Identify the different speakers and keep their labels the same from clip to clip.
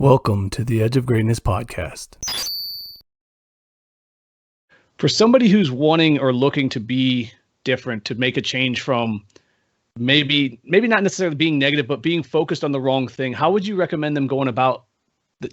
Speaker 1: Welcome to the Edge of Greatness podcast. For somebody who's wanting or looking to be different, to make a change from maybe not necessarily being negative, but being focused on the wrong thing, how would you recommend them going about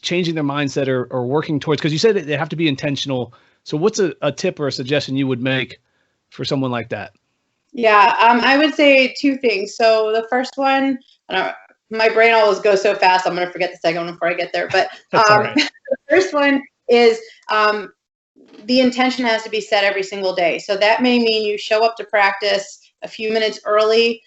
Speaker 1: changing their mindset or working towards, because you said that they have to be intentional. So what's a tip or a suggestion you would make for someone like that?
Speaker 2: Yeah, I would say two things. So the first one, my brain always goes so fast, I'm going to forget the second one before I get there. But
Speaker 1: right.
Speaker 2: The first one is the intention has to be set every single day. So that may mean you show up to practice a few minutes early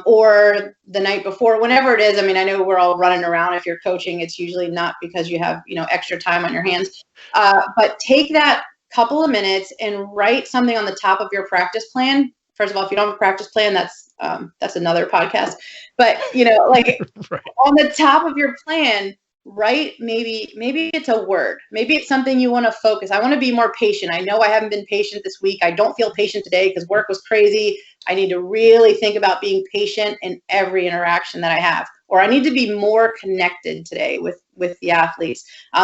Speaker 2: or the night before, whenever it is. I mean, I know we're all running around. If you're coaching, it's usually not because you have, extra time on your hands. But take that couple of minutes and write something on the top of your practice plan. First of all, if you don't have a practice plan, that's another podcast. But right. On the top of your plan, write maybe it's a word. Maybe it's something you want to focus. I want to be more patient. I know I haven't been patient this week. I don't feel patient today because work was crazy. I need to really think about being patient in every interaction that I have. Or I need to be more connected today with the athletes.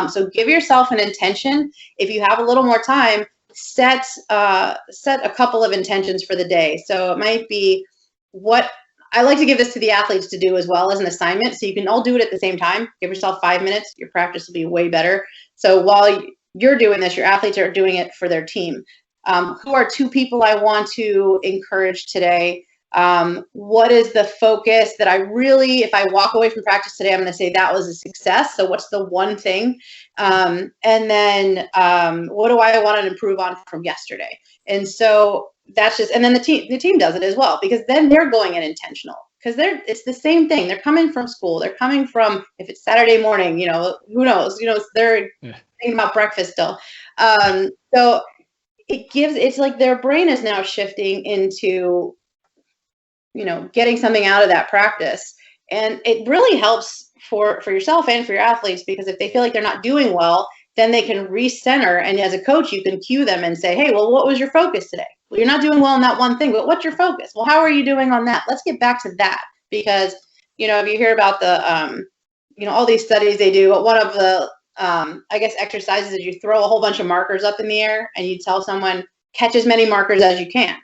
Speaker 2: So give yourself an intention. If you have a little more time, set a couple of intentions for the day. So it might be what I like to give this to the athletes to do as well as an assignment. So you can all do it at the same time. Give yourself 5 minutes. Your practice will be way better. So while you're doing this, your athletes are doing it for their team. Who are two people I want to encourage today? What is the focus that I really, if I walk away from practice today, I'm going to say that was a success. So what's the one thing? And then what do I want to improve on from yesterday? And so that's just, and then the team does it as well, because then they're going in intentional, because it's the same thing. They're coming from school. They're coming from, if it's Saturday morning, who knows, they're thinking about breakfast still. So it's like their brain is now shifting into, getting something out of that practice. And it really helps for yourself and for your athletes, because if they feel like they're not doing well, then they can recenter. And as a coach, you can cue them and say, hey, well, what was your focus today? Well, you're not doing well in that one thing, but what's your focus? Well, how are you doing on that? Let's get back to that. Because, if you hear about the, all these studies they do, one of the, exercises is you throw a whole bunch of markers up in the air and you tell someone, catch as many markers as you can.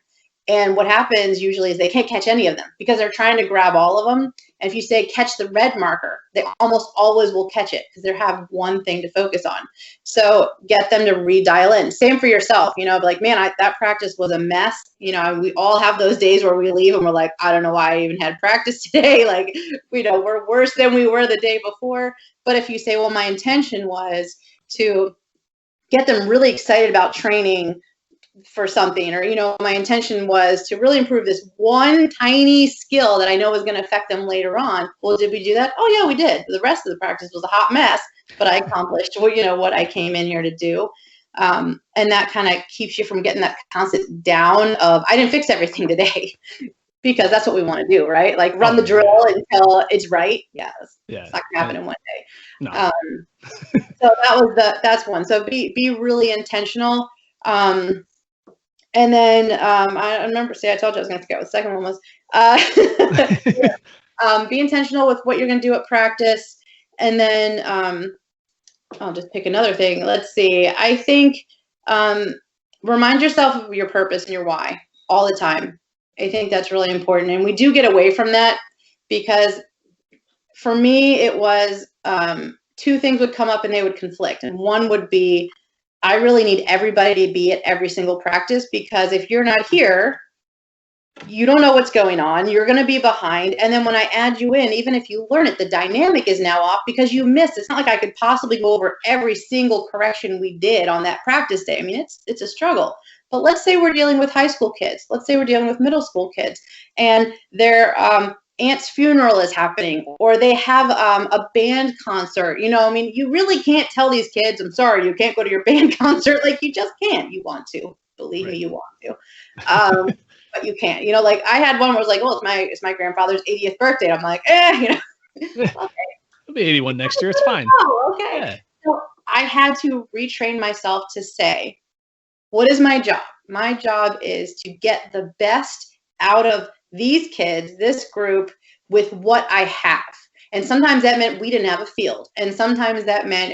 Speaker 2: And what happens usually is they can't catch any of them because they're trying to grab all of them. And if you say catch the red marker, they almost always will catch it because they have one thing to focus on. So get them to redial in. Same for yourself, like, man, that practice was a mess. We all have those days where we leave and we're like, I don't know why I even had practice today. Like, we're worse than we were the day before. But if you say, well, my intention was to get them really excited about training for something, or my intention was to really improve this one tiny skill that I know is going to affect them later on. Well, did we do that? Oh yeah, we did. The rest of the practice was a hot mess, but I accomplished what I came in here to do. And that kind of keeps you from getting that constant down of I didn't fix everything today, because that's what we want to do, right? Like run the drill until it's right. Yeah, it's not gonna happen in one day.
Speaker 1: No.
Speaker 2: So that's one. So be really intentional. And then I remember, I told you I was going to forget what the second one was. Be intentional with what you're going to do at practice. And then I'll just pick another thing. Let's see. I think remind yourself of your purpose and your why all the time. I think that's really important. And we do get away from that because for me, it was two things would come up and they would conflict. And one would be, I really need everybody to be at every single practice, because if you're not here, you don't know what's going on. You're going to be behind. And then when I add you in, even if you learn it, the dynamic is now off because you missed. It's not like I could possibly go over every single correction we did on that practice day. I mean, it's a struggle. But let's say we're dealing with high school kids. Let's say we're dealing with middle school kids, and their aunt's funeral is happening, or they have a band concert. You really can't tell these kids, I'm sorry, you can't go to your band concert. Like, you just can't. You want to. Believe me, you want to. But you can't. Like I had one where it was like, oh, it's my grandfather's 80th birthday. I'm like, okay.
Speaker 1: I'll be 81 next year. It's fine.
Speaker 2: Oh, okay. Yeah. So I had to retrain myself to say, what is my job? My job is to get the best out of these kids, this group, with what I have. And sometimes that meant we didn't have a field. And sometimes that meant,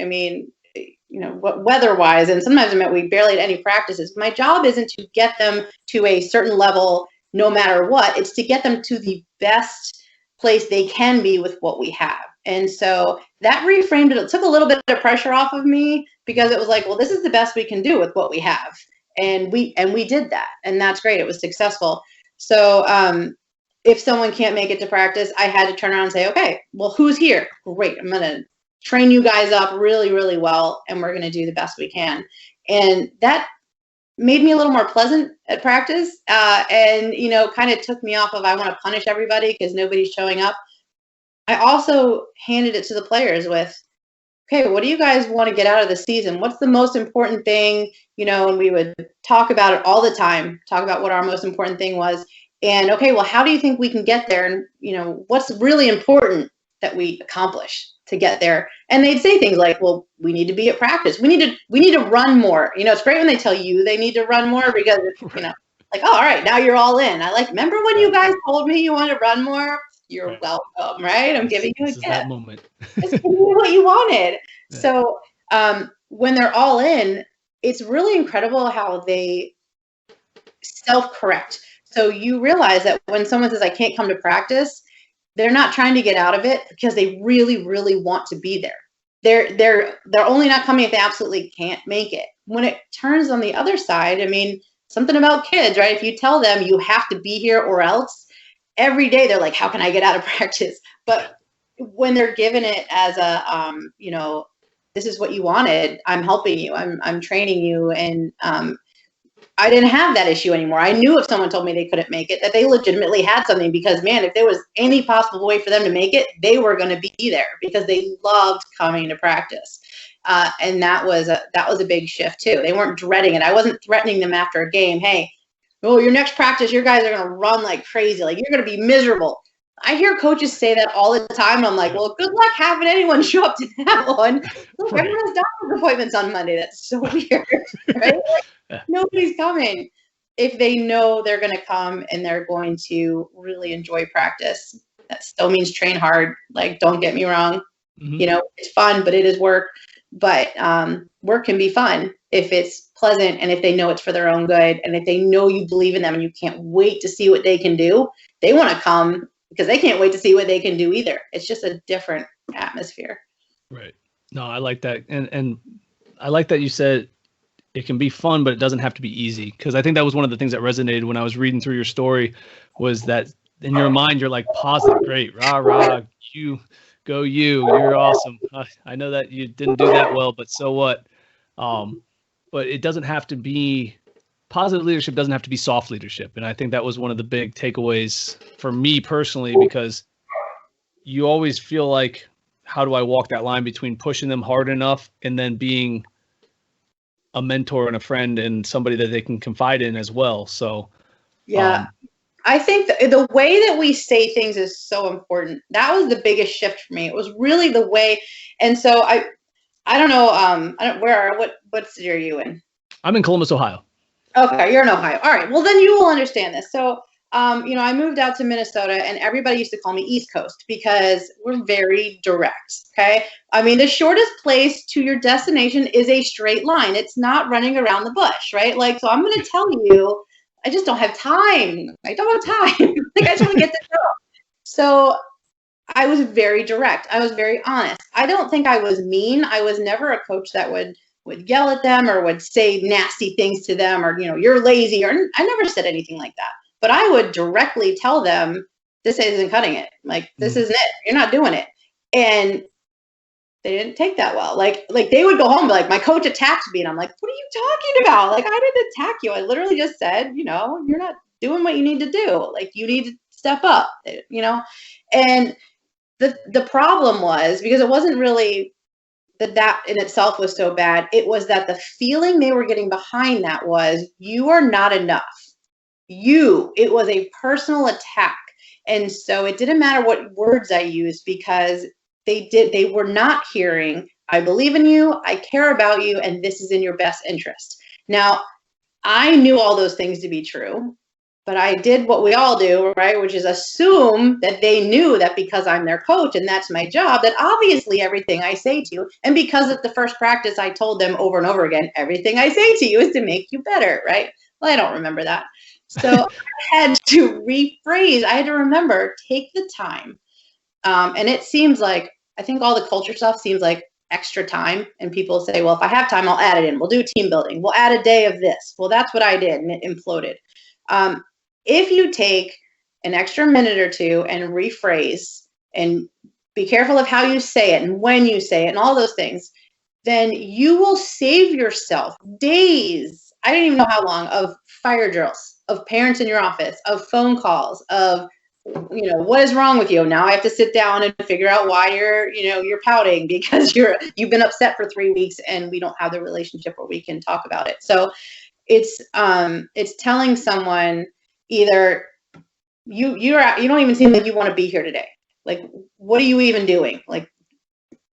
Speaker 2: weather-wise, and sometimes it meant we barely had any practices. My job isn't to get them to a certain level no matter what. It's to get them to the best place they can be with what we have. And so that reframed it. It took a little bit of pressure off of me because it was like, well, this is the best we can do with what we have. And we did that. And that's great. It was successful. So if someone can't make it to practice, I had to turn around and say, okay, well, who's here? Great. I'm going to train you guys up really, really well, and we're going to do the best we can. And that made me a little more pleasant at practice, and, kind of took me off of, I want to punish everybody because nobody's showing up. I also handed it to the players with, okay, what do you guys want to get out of the season? What's the most important thing? And we would talk about it all the time, talk about what our most important thing was. And, okay, well, how do you think we can get there? And, what's really important that we accomplish to get there? And they'd say things like, well, we need to be at practice. We need to run more. It's great when they tell you they need to run more because, like, oh, all right, now you're all in. Remember when you guys told me you want to run more? You're welcome, right? I'm giving you a gift.
Speaker 1: That moment.
Speaker 2: It's giving you what you wanted. Yeah. So when they're all in, it's really incredible how they self-correct. So you realize that when someone says, I can't come to practice, they're not trying to get out of it because they really, really want to be there. They're only not coming if they absolutely can't make it. When it turns on the other side, something about kids, right? If you tell them you have to be here or else, every day they're like, how can I get out of practice? But when they're given it as a, this is what you wanted, I'm helping you, I'm training you, and I didn't have that issue anymore. I knew if someone told me they couldn't make it, that they legitimately had something, because, man, if there was any possible way for them to make it, they were going to be there because they loved coming to practice. And that was a big shift too. They weren't dreading it. I wasn't threatening them after a game. Hey, your next practice, your guys are going to run like crazy. Like, you're going to be miserable. I hear coaches say that all the time. And I'm like, well, good luck having anyone show up to that one. Look, everyone has doctor's appointments on Monday. That's so weird, right? Nobody's coming. If they know they're going to come and they're going to really enjoy practice, that still means train hard. Like, don't get me wrong. Mm-hmm. It's fun, but it is work. But work can be fun if it's pleasant and if they know it's for their own good, and if they know you believe in them and you can't wait to see what they can do. They want to come because they can't wait to see what they can do either. It's just a different atmosphere.
Speaker 1: Right. No, I like that. And I like that you said it can be fun, but it doesn't have to be easy. Because I think that was one of the things that resonated when I was reading through your story, was that in your mind, you're like, positive, great, rah, rah, you're awesome. I know that you didn't do that well, but so what? But it doesn't have to be, positive leadership doesn't have to be soft leadership. And I think that was one of the big takeaways for me personally, because you always feel like, how do I walk that line between pushing them hard enough and then being a mentor and a friend and somebody that they can confide in as well. So,
Speaker 2: yeah. I think the way that we say things is so important. That was the biggest shift for me. It was really the way. And so I don't know, what city are you in?
Speaker 1: I'm in Columbus, Ohio.
Speaker 2: Okay, you're in Ohio. All right. Well, then you will understand this. So, I moved out to Minnesota, and everybody used to call me East Coast because we're very direct. Okay. The shortest place to your destination is a straight line. It's not running around the bush, right? Like, so I'm going to tell you, I just don't have time. I don't have time. Like, I just want to get this out. So I was very direct. I was very honest. I don't think I was mean. I was never a coach that would yell at them or would say nasty things to them, or, you're lazy, or I never said anything like that. But I would directly tell them, this isn't cutting it. Like, this isn't it. You're not doing it. And they didn't take that well. Like they would go home and be like, my coach attacked me. And I'm like, what are you talking about? Like, I didn't attack you. I literally just said, you're not doing what you need to do. Like, you need to step up, And the problem was, because it wasn't really that in itself was so bad. It was that the feeling they were getting behind that was, you are not enough. It was a personal attack. And so it didn't matter what words I used, because they were not hearing, I believe in you, I care about you, and this is in your best interest. Now, I knew all those things to be true, but I did what we all do, right? Which is assume that they knew that because I'm their coach and that's my job, that obviously everything I say to you, and because at the first practice I told them over and over again, everything I say to you is to make you better, right? Well, I don't remember that. So I had to rephrase. I had to remember, take the time. And it seems like, I think all the culture stuff seems like extra time. And people say, well, if I have time, I'll add it in. We'll do team building. We'll add a day of this. Well, that's what I did, and it imploded. If you take an extra minute or two and rephrase and be careful of how you say it and when you say it and all those things, then you will save yourself days. I didn't even know how long of fire drills, of parents in your office, of phone calls, of, what is wrong with you? Now I have to sit down and figure out why you're pouting because you've been upset for 3 weeks and we don't have the relationship where we can talk about it. So it's telling someone either you don't even seem like you want to be here today. Like, what are you even doing? Like,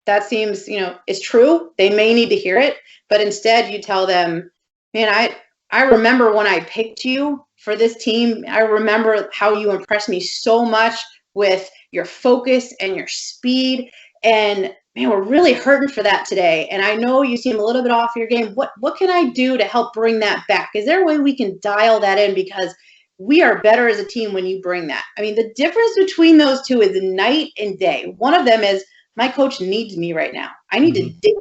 Speaker 2: that seems, it's true. They may need to hear it, but instead you tell them, man, I remember when I picked you for this team. I remember how you impressed me so much with your focus and your speed. And man, we're really hurting for that today. And I know you seem a little bit off your game. What can I do to help bring that back? Is there a way we can dial that in? Because we are better as a team when you bring that. I mean, the difference between those two is night and day. One of them is my coach needs me right now. I need to dig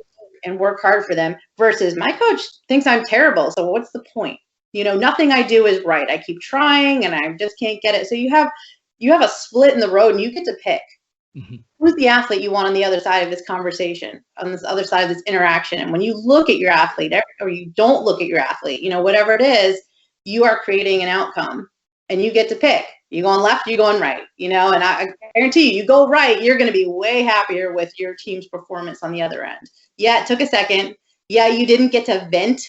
Speaker 2: and work hard for them versus my coach thinks I'm terrible. So what's the point? Nothing I do is right. I keep trying and I just can't get it. So you have a split in the road and you get to pick. Who's the athlete you want on the other side of this conversation, on this other side of this interaction. And when you look at your athlete or you don't look at your athlete, whatever it is, you are creating an outcome and you get to pick. You going left, you going right, and I guarantee you go right, you're going to be way happier with your team's performance on the other end. Yeah, it took a second. Yeah, you didn't get to vent,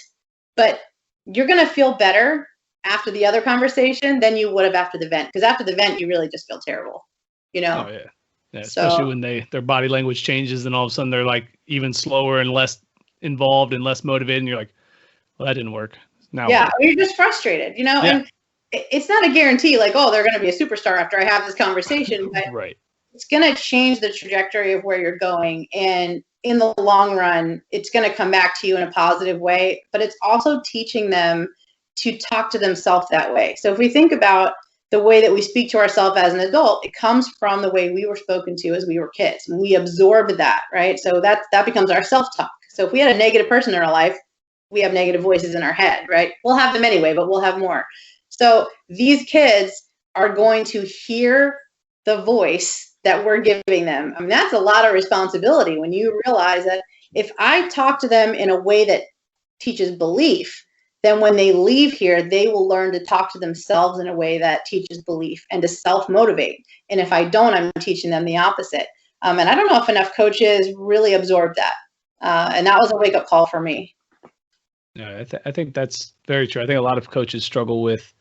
Speaker 2: but you're going to feel better after the other conversation than you would have after the vent. Because after the vent, you really just feel terrible,
Speaker 1: Oh, yeah. Especially when their body language changes and all of a sudden they're like even slower and less involved and less motivated. And you're like, well, that didn't work. Now
Speaker 2: yeah, you're just frustrated, and it's not a guarantee like, oh, they're going to be a superstar after I have this conversation, but
Speaker 1: right.
Speaker 2: It's going to change the trajectory of where you're going. And in the long run, it's going to come back to you in a positive way, but it's also teaching them to talk to themselves that way. So if we think about the way that we speak to ourselves as an adult, it comes from the way we were spoken to as we were kids. And we absorbed that, right? So that becomes our self-talk. So if we had a negative person in our life, we have negative voices in our head, right? We'll have them anyway, but we'll have more. So these kids are going to hear the voice that we're giving them. I mean, that's a lot of responsibility when you realize that if I talk to them in a way that teaches belief, then when they leave here, they will learn to talk to themselves in a way that teaches belief and to self-motivate. And if I don't, I'm teaching them the opposite. And I don't know if enough coaches really absorb that. And that was a wake-up call for me.
Speaker 1: Yeah, I think that's very true. I think a lot of coaches struggle with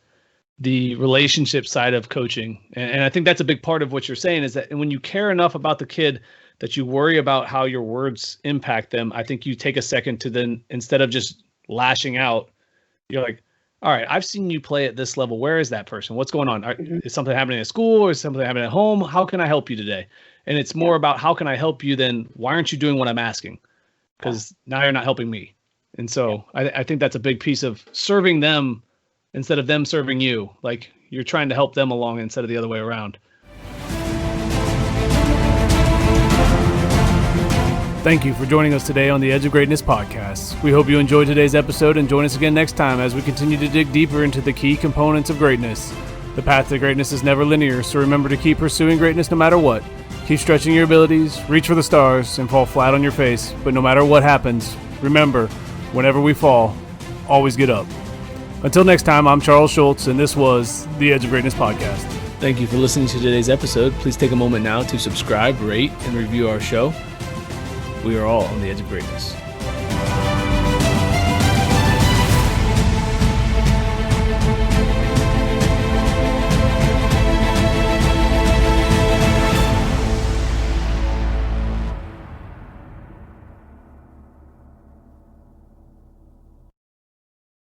Speaker 1: the relationship side of coaching. And I think that's a big part of what you're saying is that when you care enough about the kid that you worry about how your words impact them, I think you take a second to then, instead of just lashing out, you're like, all right, I've seen you play at this level. Where is that person? What's going on? Is something happening at school or is something happening at home? How can I help you today? And it's more about how can I help you than why aren't you doing what I'm asking? Because now you're not helping me. And so I think that's a big piece of serving them instead of them serving you. Like you're trying to help them along instead of the other way around. Thank you for joining us today on the Edge of Greatness podcast. We hope you enjoyed today's episode and join us again next time as we continue to dig deeper into the key components of greatness. The path to greatness is never linear, so remember to keep pursuing greatness no matter what. Keep stretching your abilities, reach for the stars, and fall flat on your face. But no matter what happens, remember, whenever we fall, always get up. Until next time, I'm Charles Schultz, and this was the Edge of Greatness podcast. Thank you for listening to today's episode. Please take a moment now to subscribe, rate, and review our show. We are all on the edge of greatness.